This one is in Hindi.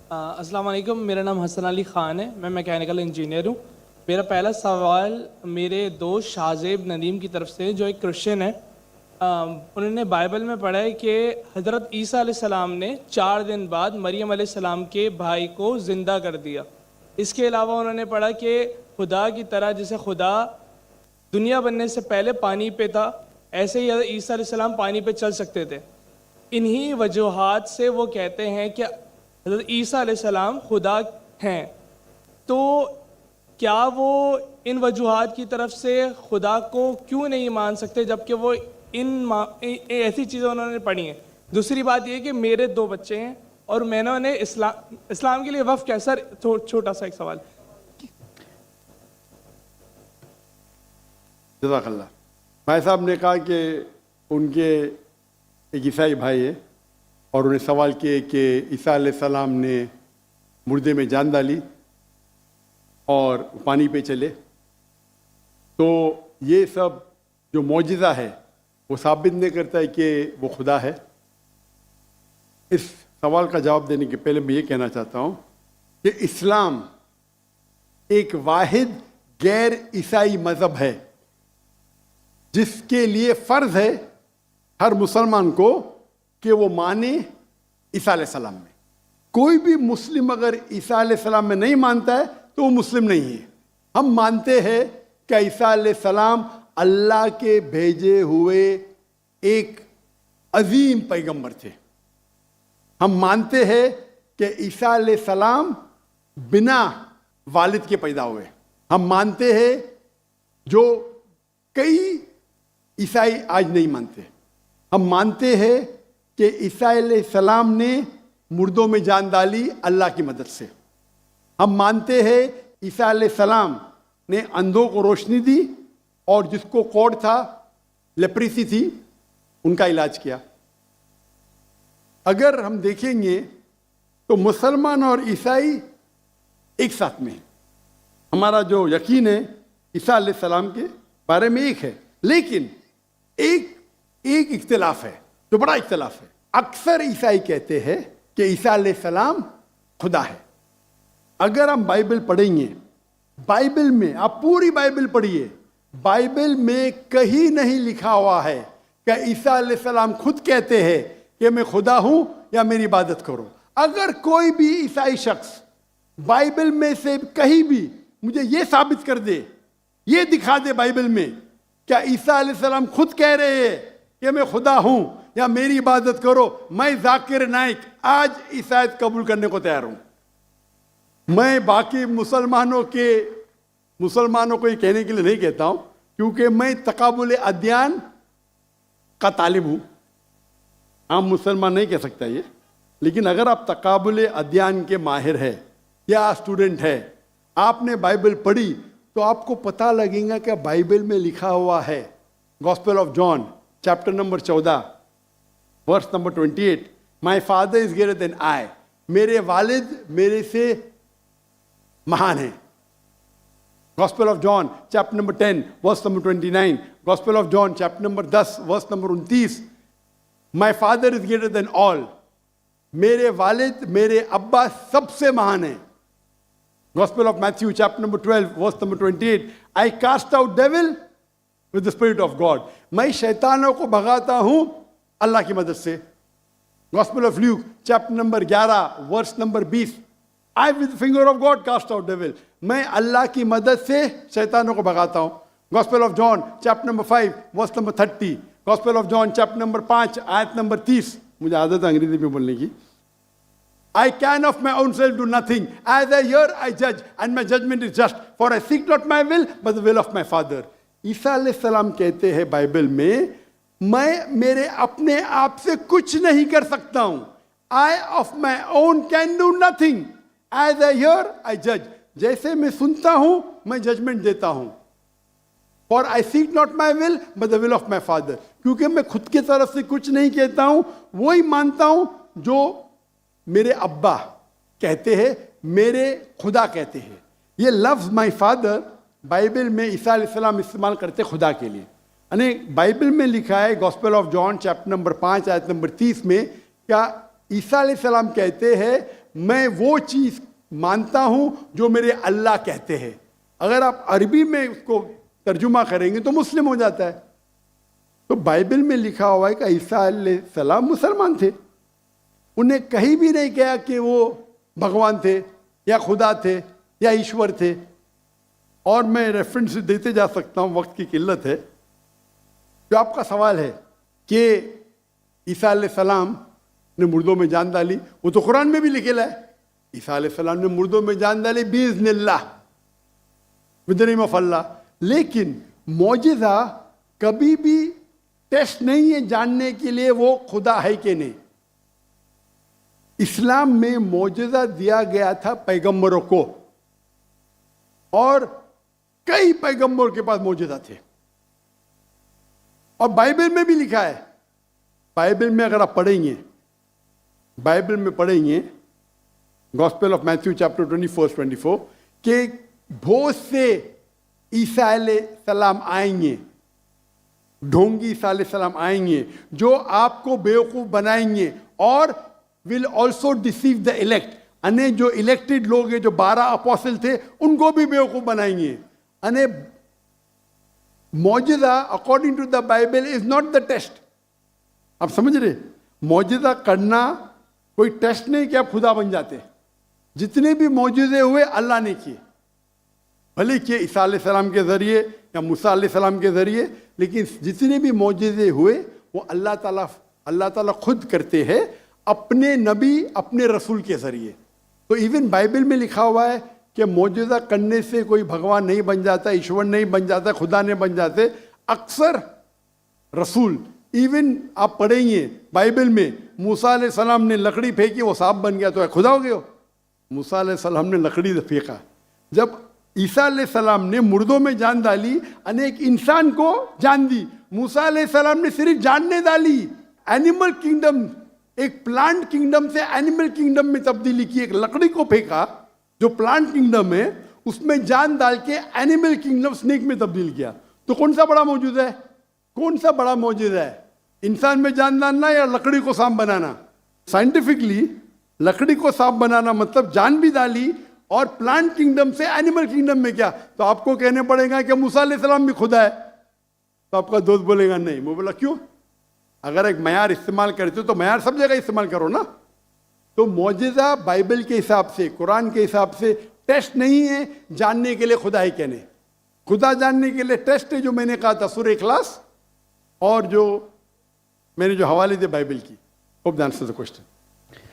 अस्सलाम वालेकुम, मेरा नाम हसन अली ख़ान है। मैं मैकेनिकल इंजीनियर हूँ। मेरा पहला सवाल मेरे दोस्त शाहजेब नदीम की तरफ से है, जो एक क्रिश्चियन है। उन्होंने बाइबल में पढ़ा है कि हज़रत ईसा अलैहिस्सलाम ने 4 दिन बाद मरियम अलैहिस्सलाम के भाई को ज़िंदा कर दिया। इसके अलावा उन्होंने पढ़ा कि खुदा की तरह जैसे खुदा दुनिया बनने से पहले पानी पे था, ऐसे ही हज़रत ईसा अलैहिस्सलाम पानी पे चल सकते थे। इन्हीं वजूहात से वो कहते हैं कि हज़रत ईसा अलैहिस्सलाम खुदा हैं। तो क्या वो इन वजूहात की तरफ से खुदा को क्यों नहीं मान सकते, जबकि वो ऐसी चीज़ें उन्होंने पढ़ी हैं। दूसरी बात ये कि मेरे 2 बच्चे हैं और मैंने उन्हें इस्लाम के लिए वफ़ कैसा, छोटा सा एक सवाल। जज़ाकल्लाह। भाई साहब ने कहा कि उनके एक ईसाई भाई है और उन्हें सवाल किए कि ईसा अलैहिस्सलाम ने मुर्दे में जान डाली और पानी पे चले, तो ये सब जो मौजिज़ा है वो साबित नहीं करता है कि वो खुदा है। इस सवाल का जवाब देने के पहले मैं ये कहना चाहता हूँ कि इस्लाम एक वाहिद गैर ईसाई मज़हब है जिसके लिए फ़र्ज़ है हर मुसलमान को कि वो माने ईसा अलैहिस्सलाम में। कोई भी मुस्लिम अगर ईसा अलैहिस्सलाम में नहीं मानता है तो वो मुस्लिम नहीं है। हम मानते हैं कि ईसा अलैहिस्सलाम अल्लाह के भेजे हुए एक अजीम पैगंबर थे। हम मानते हैं कि ईसा अलैहिस्सलाम बिना वालिद के पैदा हुए। हम मानते हैं जो कई ईसाई आज नहीं मानते। हम मानते हैं कि ईसा अलैहिस्सलाम ने मुर्दों में जान डाली अल्लाह की मदद से। हम मानते हैं ईसा अलैहिस्सलाम ने अंधों को रोशनी दी और जिसको कोढ़ था, लेप्रेसी थी, उनका इलाज किया। अगर हम देखेंगे तो मुसलमान और ईसाई एक साथ में हैं। हमारा जो यकीन है ईसा अलैहिस्सलाम के बारे में एक है, लेकिन एक इख्तिलाफ है जो बड़ा इख्तिलाफ है। अक्सर ईसाई कहते हैं कि ईसा अलैहिस्सलाम खुदा है। अगर हम बाइबल पढ़ेंगे, बाइबल में आप पूरी बाइबल पढ़िए, बाइबल में कहीं नहीं लिखा हुआ है कि ईसा अलैहिस्सलाम खुद कहते हैं कि मैं खुदा हूं या मेरी इबादत करो। अगर कोई भी ईसाई शख्स बाइबल में से कहीं भी मुझे यह साबित कर दे, ये दिखा दे बाइबल में क्या ईसा अलैहिस्सलाम खुद कह रहे हैं कि मैं खुदा हूं या मेरी इबादत करो, मैं जाकिर नाइक आज ईसाईयत कबूल करने को तैयार हूं। मैं बाकी मुसलमानों को ये कहने के लिए नहीं कहता हूं, क्योंकि मैं तकाबुल अदयान का तालिब हूं। आम मुसलमान नहीं कह सकता ये, लेकिन अगर आप तकाबुल अदयान के माहिर है या स्टूडेंट है, आपने बाइबल पढ़ी तो आपको पता लगेगा कि बाइबल में लिखा हुआ है, gospel of John chapter number 14 verse number 28, my father is greater than I, मेरे वालिद मेरे से महान है। Gospel of John chapter number 10 verse number 29, gospel of John chapter number 10 verse number 29, my father is greater than all, मेरे वालिद मेरे अब्बा सबसे महान है। Gospel of Matthew chapter number 12 verse number 28, I cast out devil with the spirit of God, मैं शैतानों को भगाता हूं अल्लाह की मदद से। Gospel of Luke chapter number 11 verse number 20, I with the finger of God cast out devil, मैं अल्लाह की मदद से शैतानों को भगाता हूं। Gospel of John chapter number 5 verse number 30, Gospel of John chapter number 5 आयत नंबर 30, मुझे आदत है अंग्रेजी में बोलने की। I can of my own self do nothing. As I hear, I judge, and my judgment is just. For I seek not my will, but the will of my Father. ईसा अलैहिस्सलाम कहते हैं बाइबल में, मैं मेरे अपने आप से कुछ नहीं कर सकता हूं। I of my own can do nothing. As I hear, I judge. जैसे मैं सुनता हूं, मैं जजमेंट देता हूं। For I seek not my will, but the will of my Father. क्योंकि मैं खुद की तरफ से कुछ नहीं कहता हूं, वही मानता हूं जो मेरे अब्बा कहते हैं, मेरे खुदा कहते हैं। ये लफ्ज़ माई फादर बाइबल में ईसा अलैहिस्सलाम इस्तेमाल करते खुदा के लिए। यानी बाइबल में लिखा है gospel of John chapter number 5 आयत नंबर 30 में, क्या ईसा अलैहिस्सलाम कहते हैं मैं वो चीज मानता हूं जो मेरे अल्लाह कहते हैं। अगर आप अरबी में उसको तर्जुमा करेंगे तो मुस्लिम हो जाता है। तो बाइबल में लिखा हुआ है कि ईसा अलैहिस्सलाम मुसलमान थे, उन्हें कहीं भी नहीं कहा कि वो भगवान थे या खुदा थे या ईश्वर थे। और मैं रेफरेंस देते जा सकता हूं, वक्त की किल्लत है। जो आपका सवाल है कि ईसा अलैहिस्सलाम ने मुर्दों में जान डाली, वो तो कुरान में भी लिखेला है, ईसा अलैहिस्सलाम ने मुर्दों में जान डाली बिइज़्निल्लाह, विद द नेम ऑफ अल्लाह। लेकिन मौजिज़ा कभी भी टेस्ट नहीं है जानने के लिए वो खुदा है कि नहीं। इस्लाम में मौजिज़ा दिया गया था पैगंबरों को, और कई पैगंबरों के पास मौजिज़ा थे। और बाइबल में भी लिखा है, बाइबल में अगर आप पढ़ेंगे, बाइबल में पढ़ेंगे गॉस्पेल ऑफ मैथ्यू चैप्टर 24 कि बहुत से ईसा अलैहिस्सलाम आएंगे, ढोंगी ईसा अलैहिस्सलाम आएंगे जो आपको बेवकूफ बनाएंगे, और will also deceive the elect, अने जो इलेक्टेड लोग हैं, जो 12 अपोस्टल थे, उनको भी बेवकूफ बनाएंगे। अने मौजिज़ा according to the Bible is not the test. आप समझ रहे, मौजिज़ा करना कोई टेस्ट नहीं कि आप खुदा बन जाते। जितने भी मौजिज़े हुए अल्लाह ने किए, भले कि ईसा अलैहिस्सलाम के ज़रिए या मूसा अलैहिस्सलाम के ज़रिए, लेकिन जितने भी मौजिज़े हुए वो अल्लाह ताला खुद करते हैं अपने नबी, अपने रसूल के ज़रिए। तो इवन बाइबल में लिखा हुआ है कि मौजिज़ा करने से कोई भगवान नहीं बन जाता, ईश्वर नहीं बन जाता, खुदा नहीं बन जाते। अक्सर रसूल, इवन आप पढ़ेंगे बाइबल में, मूसा अलैहिस्सलाम ने लकड़ी फेंकी, वो सांप बन गया, तो खुदा हो गया। मूसा अलैहिस्सलाम ने लकड़ी फेंका। जब ईसा अलैहिस्सलाम ने मुर्दों में जान डाली, अनेक इंसान को जान दी। मूसा अलैहिस्सलाम ने सिर्फ जानने डाली, एनिमल किंगडम, एक प्लांट किंगडम से एनिमल किंगडम में तब्दीली की। एक लकड़ी को फेंका जो प्लांट किंगडम है, उसमें जान डाल के एनिमल किंगडम स्नेक में तब्दील किया। तो कौन सा बड़ा मौजूद है? कौन सा बड़ा मौजूद है? इंसान में जान डालना या लकड़ी को सांप बनाना? साइंटिफिकली लकड़ी को सांप बनाना मतलब जान भी डाली, और प्लांट किंगडम से एनिमल किंगडम में क्या? तो आपको कहने पड़ेगा कि मूसा अलैहिस्सलाम भी खुदा है। तो आपका दोस्त बोलेगा नहीं। मैं बोला क्यों? अगर एक मयार इस्तेमाल करते हो तो मयार सब जगह इस्तेमाल करो ना। तो मौजिज़ा बाइबल के हिसाब से, कुरान के हिसाब से टेस्ट नहीं है जानने के लिए खुदा है कहने। खुदा जानने के लिए टेस्ट है जो मैंने कहा था सूरह इखलास, और जो मैंने जो हवाले दिए बाइबल की। Hope that answers the question.